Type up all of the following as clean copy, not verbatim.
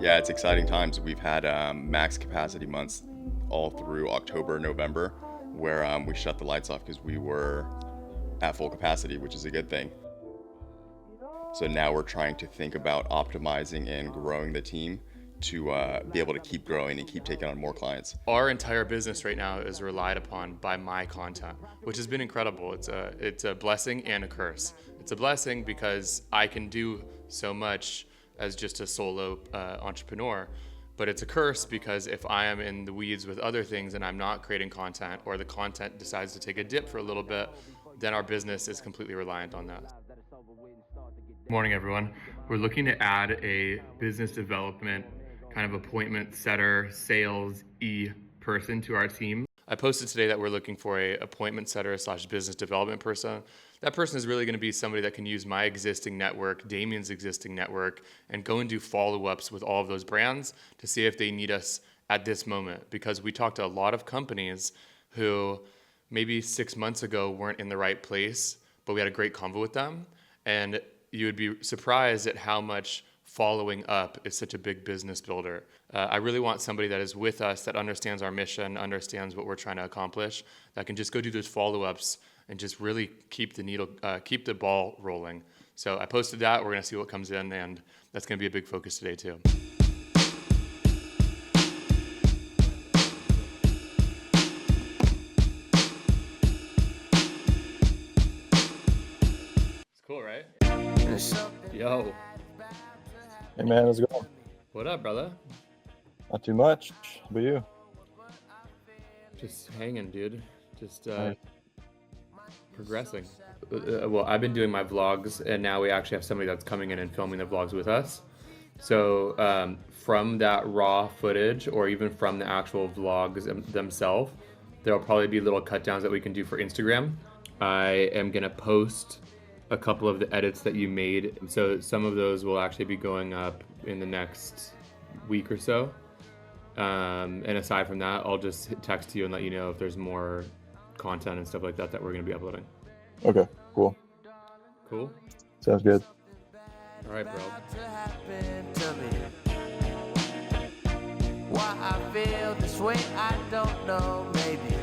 Yeah, it's exciting times. We've had max capacity months all through October, November, where we shut the lights off because we were at full capacity, which is a good thing. So now we're trying to think about optimizing and growing the team to be able to keep growing and keep taking on more clients. Our entire business right now is relied upon by my content, which has been incredible. It's a blessing and a curse. It's a blessing because I can do so much as just a solo entrepreneur, but it's a curse because if I am in the weeds with other things and I'm not creating content, or the content decides to take a dip for a little bit, then our business is completely reliant on that. Morning, everyone. We're looking to add a business development kind of appointment setter, sales person to our team. I posted today that we're looking for a appointment setter / business development person. That person is really going to be somebody that can use my existing network, Damian's existing network, and go and do follow-ups with all of those brands to see if they need us at this moment. Because we talked to a lot of companies who maybe 6 months ago weren't in the right place, but we had a great convo with them. And you would be surprised at how much following up is such a big business builder. I really want somebody that is with us, that understands our mission, understands what we're trying to accomplish, that can just go do those follow-ups and just really keep the ball rolling. So I posted that. We're gonna see what comes in, and that's gonna be a big focus today too. It's cool, right? Yo. Hey man, how's it going? What up, brother? Not too much. How about you? Just hanging, dude. Just Nice. progressing. Well, I've been doing my vlogs, and now we actually have somebody that's coming in and filming the vlogs with us. So from that raw footage, or even from the actual vlogs themselves, there'll probably be little cut downs that we can do for Instagram. I am gonna post a couple of the edits that you made. So some of those will actually be going up in the next week or so. And aside from that, I'll just text you and let you know if there's more content and stuff like that that we're gonna be uploading. Okay, cool. Cool? Sounds good. All right, bro. Why I feel this way, I don't know, maybe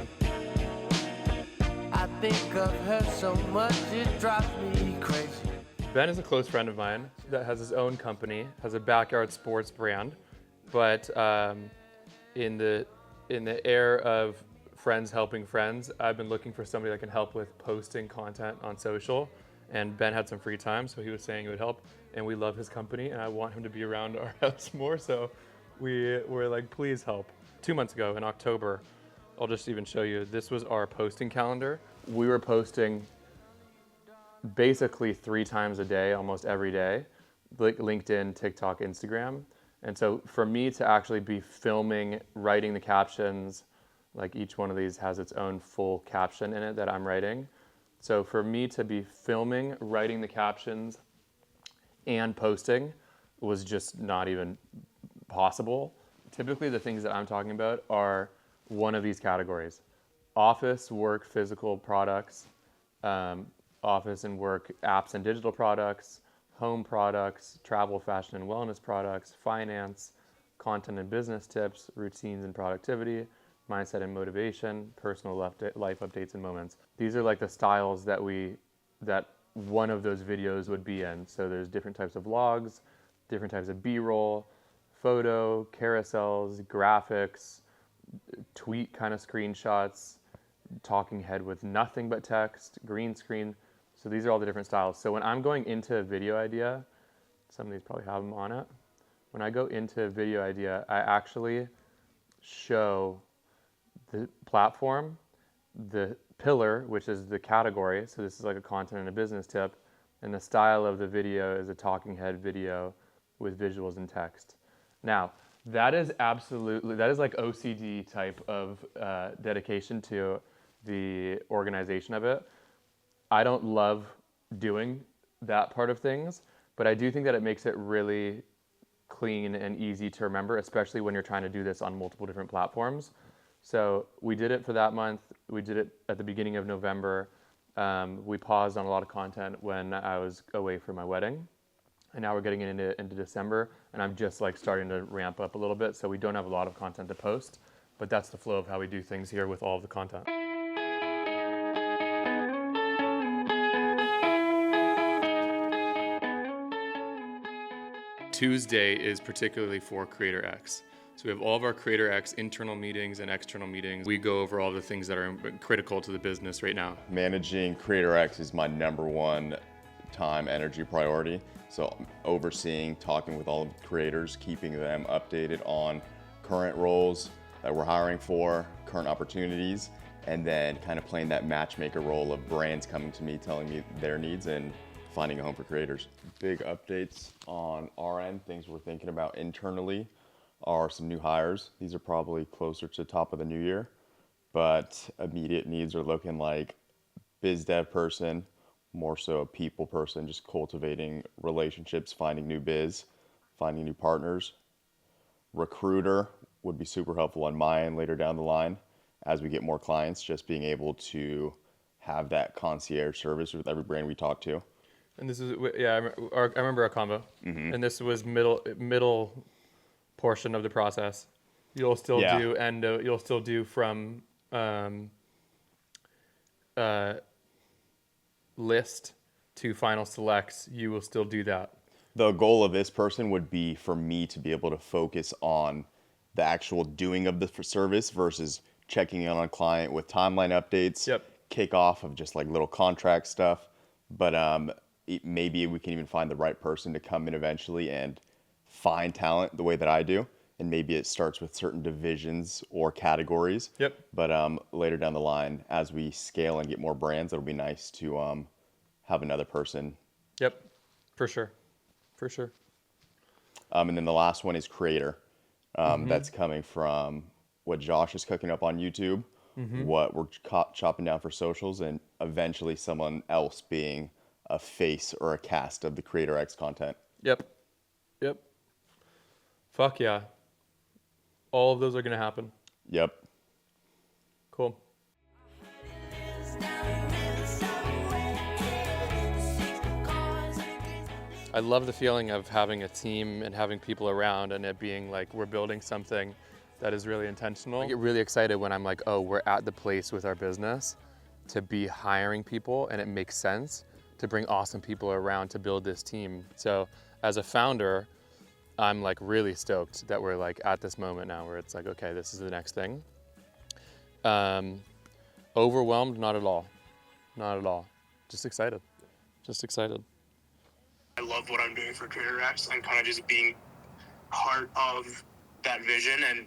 I think of her so much, it drives me crazy. Ben is a close friend of mine that has his own company, has a backyard sports brand, but in the era of friends helping friends, I've been looking for somebody that can help with posting content on social, and Ben had some free time, so he was saying it would help, and we love his company, and I want him to be around our house more, so we were like, please help. 2 months ago in October, I'll just even show you, this was our posting calendar. We were posting basically 3 times a day, almost every day, like LinkedIn, TikTok, Instagram. And so for me to actually be filming, writing the captions, like each one of these has its own full caption in it that I'm writing. So for me to be filming, writing the captions, and posting was just not even possible. Typically the things that I'm talking about are one of these categories: office, work, physical products, office and work apps and digital products, home products, travel, fashion and wellness products, finance, content and business tips, routines and productivity, mindset and motivation, personal life updates and moments. These are like the styles that one of those videos would be in. So there's different types of vlogs, different types of B-roll, photo, carousels, graphics, tweet kind of screenshots, talking head with nothing but text, green screen. So these are all the different styles. So when I'm going into a video idea, some of these probably have them on it. When I go into a video idea, I actually show the platform, the pillar, which is the category. So this is like a content and a business tip. And the style of the video is a talking head video with visuals and text. Now, that is like OCD type of dedication to the organization of it. I don't love doing that part of things, but I do think that it makes it really clean and easy to remember, especially when you're trying to do this on multiple different platforms. So we did it for that month. We did it at the beginning of November. We paused on a lot of content when I was away for my wedding. and now we're getting into December, and I'm just like starting to ramp up a little bit, so we don't have a lot of content to post, but that's the flow of how we do things here with all of the content. Tuesday is particularly for CreatorX. So we have all of our CreatorX internal meetings and external meetings. We go over all the things that are critical to the business right now. Managing CreatorX is my #1 time, energy priority. So overseeing, talking with all the creators, keeping them updated on current roles that we're hiring for, current opportunities, and then kind of playing that matchmaker role of brands coming to me, telling me their needs and finding a home for creators. Big updates on our end, things we're thinking about internally are some new hires. These are probably closer to top of the new year, but immediate needs are looking like biz dev person, more so a people person, just cultivating relationships, finding new biz, finding new partners. Recruiter would be super helpful on my end later down the line as we get more clients, just being able to have that concierge service with every brand we talk to. And this is, yeah, I remember our combo, and this was middle portion of the process. You'll still do endo, you'll still do from list to final selects. You will still do that. The goal of this person would be for me to be able to focus on the actual doing of the service versus checking in on a client with timeline updates, kickoff of just like little contract stuff. But maybe we can even find the right person to come in eventually and find talent the way that I do. And maybe it starts with certain divisions or categories. But later down the line, as we scale and get more brands, it'll be nice to have another person. For sure. For sure. And then the last one is creator. That's coming from what Josh is cooking up on YouTube, what we're chopping down for socials, and eventually someone else being a face or a cast of the CreatorX content. Yep. Fuck yeah. All of those are going to happen. Yep. Cool. I love the feeling of having a team and having people around and it being like we're building something that is really intentional. I get really excited when I'm like, oh, we're at the place with our business to be hiring people, and it makes sense to bring awesome people around to build this team. So as a founder, I'm like really stoked that we're like at this moment now where it's like, okay, this is the next thing. Overwhelmed? Not at all. Not at all. Just excited. I love what I'm doing for CreatorX and kind of just being part of that vision and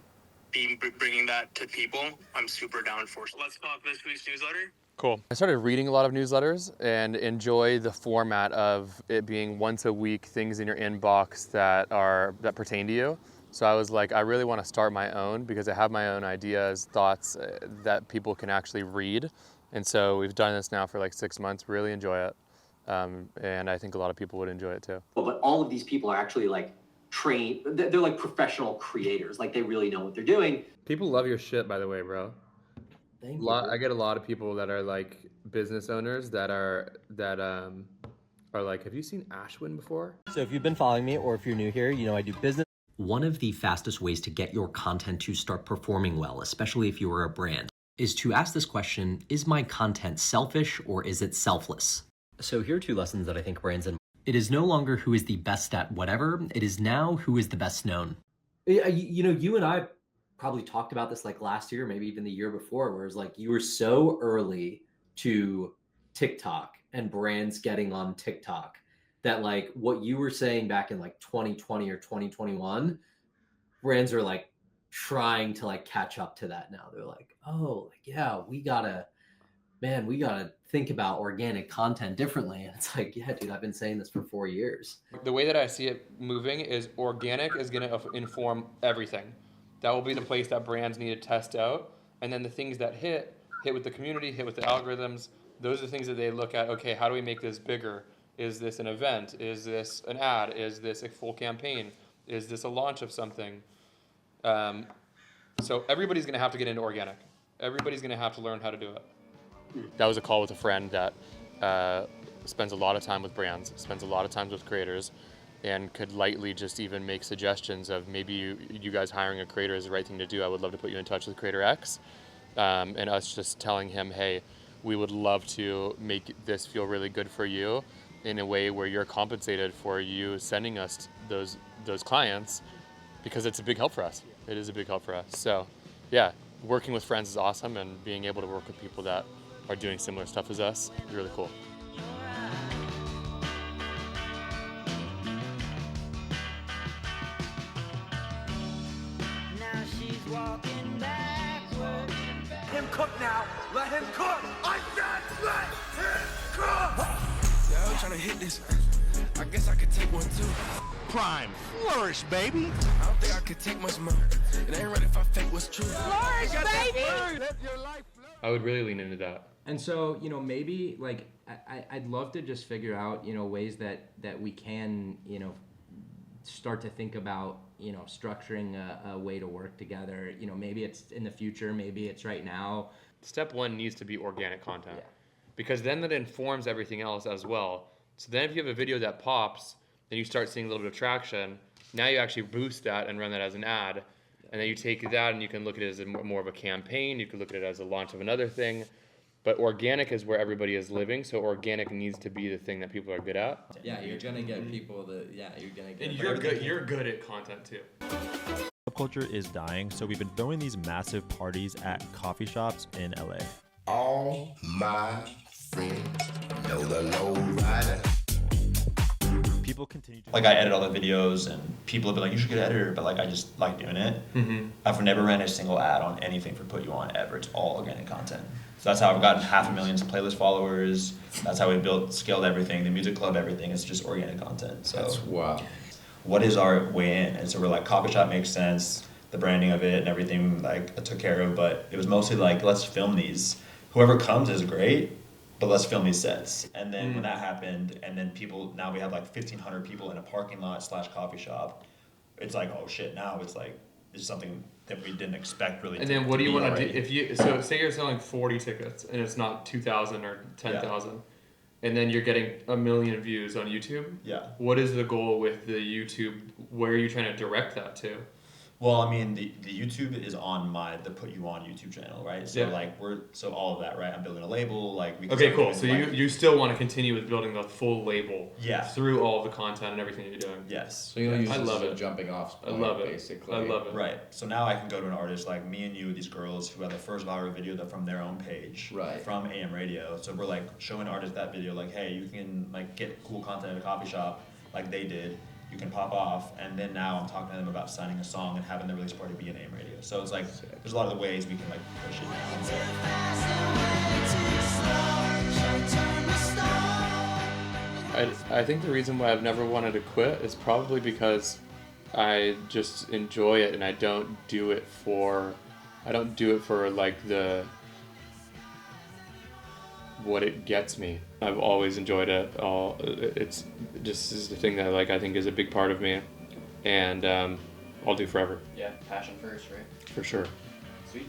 bringing that to people. I'm super down for. So let's talk this week's newsletter. Cool. I started reading a lot of newsletters and enjoy the format of it being once a week, things in your inbox that pertain to you. So I was like, I really want to start my own because I have my own ideas, thoughts that people can actually read. And so we've done this now for like 6 months, really enjoy it. And I think a lot of people would enjoy it too. But all of these people are actually like trained, they're like professional creators, like they really know what they're doing. People love your shit, by the way, bro. Thank you. I get a lot of people that are like business owners that are like, have you seen Ashwin before? So if you've been following me or if you're new here, you know I do business. One of the fastest ways to get your content to start performing well, especially if you are a brand, is to ask this question, is my content selfish or is it selfless? So here are 2 lessons that I think brands and it is no longer who is the best at whatever, it is now who is the best known. You know, you and I probably talked about this like last year, maybe even the year before, where it's like you were so early to TikTok and brands getting on TikTok that like what you were saying back in like 2020 or 2021, brands are like trying to like catch up to that now. They're like, oh, like, yeah, we gotta think about organic content differently. And it's like, yeah, dude, I've been saying this for 4 years. The way that I see it moving is organic is going to inform everything. That will be the place that brands need to test out. And then the things that hit with the community, hit with the algorithms. Those are the things that they look at. Okay, how do we make this bigger? Is this an event? Is this an ad? Is this a full campaign? Is this a launch of something? So everybody's going to have to get into organic. Everybody's going to have to learn how to do it. That was a call with a friend that spends a lot of time with brands, spends a lot of time with creators, and could lightly just even make suggestions of maybe you guys hiring a creator is the right thing to do, I would love to put you in touch with CreatorX. And us just telling him, hey, we would love to make this feel really good for you in a way where you're compensated for you sending us those clients, because it's a big help for us. It is a big help for us. So yeah, working with friends is awesome, and being able to work with people that are doing similar stuff as us is really cool. Him cook now. Let him cook. I said let him cook. Yeah, I'm trying to hit this. I guess I could take one too. Prime flourish, baby. I don't think I could take much more. It ain't right if I fake what's true. Flourish, baby. Let your life flourish. I would really lean into that. And so, you know, maybe like I'd love to just figure out, you know, ways that we can, you know, start to think about, you know, structuring a way to work together. You know, maybe it's in the future, maybe it's right now. Step one needs to be organic content, Yeah. because then that informs everything else as well. So then if you have a video that pops, then you start seeing a little bit of traction. Now you actually boost that and run that as an ad. And then you take that and you can look at it as more of a campaign. You can look at it as a launch of another thing. But organic is where everybody is living, so organic needs to be the thing that people are good at. Yeah, you're gonna get people that, you're gonna get. And you're good at content too. Culture is dying, so we've been throwing these massive parties at coffee shops in LA. All my friends know the low rider. People continue to like I edit all the videos, and people have been like, you should get an editor, but like I just like doing it. I've never ran a single ad on anything for Put You On ever. It's all organic content. So that's how I've gotten 500,000 playlist followers. That's how we scaled everything, the music club, everything. It's just organic content. So that's wow. What is our way in? And so we're like, coffee shop makes sense, the branding of it and everything like I took care of, but it was mostly like, let's film these. Whoever comes is great, but let's film these sets. And then when that happened, and then now we have like 1,500 people in a parking lot / coffee shop. It's like, oh shit, now it's like, it's something that we didn't expect really. And then what do you want to do if you, so say you're selling 40 tickets and it's not 2,000 or 10,000, and then you're getting 1 million views on YouTube? Yeah. What is the goal with the YouTube? Where are you trying to direct that to? Well, I mean, the YouTube is on the Put You On YouTube channel, right? So like so all of that, right? I'm building a label, like we can okay, cool. So you still want to continue with building the full label, through all the content and everything you're doing. Yes. So you'll use I this love as a it. jumping off point, I love it. basically. I love it. Right. So now I can go to an artist like me and you, these girls who have the first viral video from their own page, right, from AM radio. So we're like showing artists that video, like, hey, you can like get cool content at a coffee shop, like they did. You can pop off, and then now I'm talking to them about signing a song and having the release party be an AM radio. So it's like there's a lot of ways we can like push it now. I think the reason why I've never wanted to quit is probably because I just enjoy it, and I don't do it for like what it gets me. I've always enjoyed it. It's just is the thing that like I think is a big part of me, and I'll do forever. Yeah, passion first, right? For sure. Sweet.